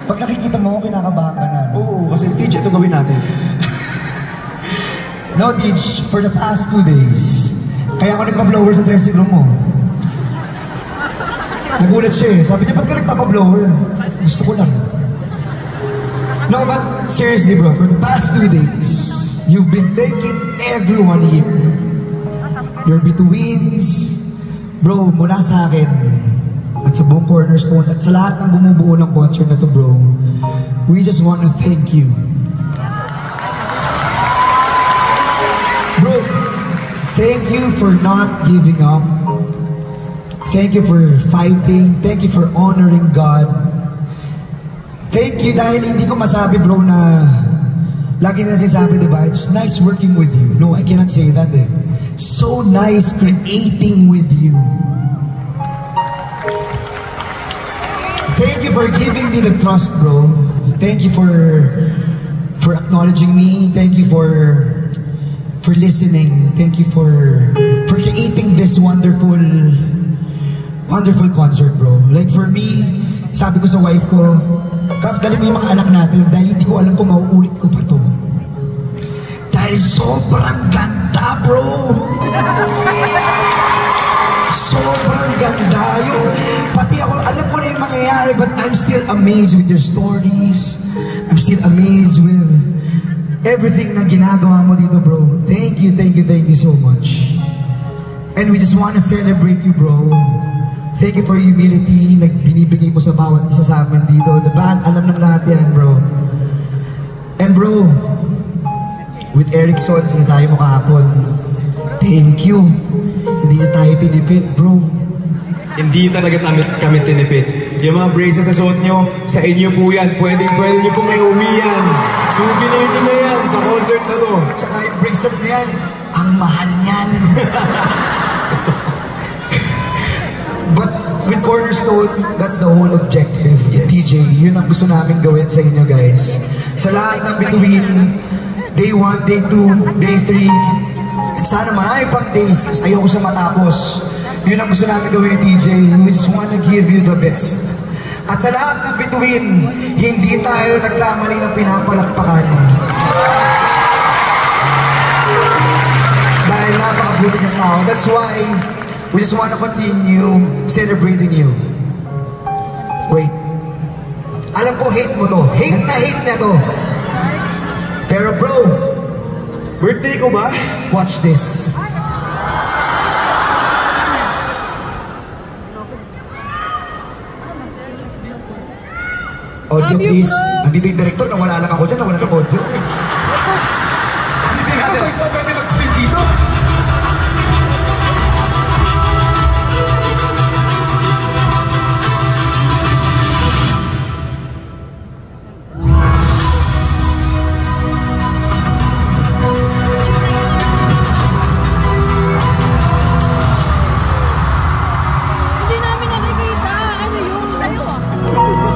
Pag nakikita mo, kinakabahan ka na. Oo, kasi Tej, ito gawin natin. No, Tej, for the past 2 days, kaya ako nagpa-blower sa dressing room mo. Nagulat siya eh. Sabi niya, ba't ka nagpapa-blower? Gusto ko lang. No, but seriously bro, for the past 2 days, you've been thanking everyone here. Your bituins, bro, mula sa akin, at sa buong Cornerstones, at sa lahat ng bumubuo ng concert na to bro, we just want to thank you. Bro, thank you for not giving up. Thank you for fighting. Thank you for honoring God. Thank you dahil hindi ko masabi bro na lagi na sinasabi diba, it's nice working with you. No, I cannot say that eh. So nice creating with you. Thank you for giving me the trust bro. Thank you for acknowledging me. Thank you for listening. Thank you for creating this wonderful concert bro. Like for me, sabi ko sa wife ko, Kaf, dali mo yung mga anak natin dahil hindi ko alam kung mauulit ko pa to. Dahil sobrang ganda bro. Sobrang ganda yung pati ako, alam ko na yung mangyayari, but I'm still amazed with your stories. I'm still amazed with everything na ginagawa mo dito bro. Thank you so much. And we just want to celebrate you bro. Thank you for humility na binibigay mo sa bawat isa sa amin dito. The band, alam ng lahat yan, bro. And bro, with Erickson, sinasabi mo kahapon, thank you. Hindi na tayo tinipid, bro. Hindi talaga kami tinipid. Yung mga braces sa suot nyo, sa inyo po yan. Pwede nyo pong iuwi yan. Souvenir nyo na yan sa concert na to. Tsaka yung bracelet na yan, ang mahal niyan. But with Cornerstone, that's the whole objective. Yes. DJ, yun ang gusto namin gawin sa inyo guys. Sa lahat ng bituin, day 1, day 2, day 3, at sana marami pang days, ayoko siya matapos. Yun ang gusto namin gawin ni TJ. We just want to give you the best. At sa lahat ng bituin, hindi tayo nagkamali ng pinapalakpakan. Dahil napakabuti ng tao. That's why we just want to continue celebrating you. Wait. Alam ko hate mo to. Hate na to. Pero bro, birthday ko ba? Watch this. Audio please. Andito yung director, nawala lang ako dyan, nawala ng audio. Hindi natin.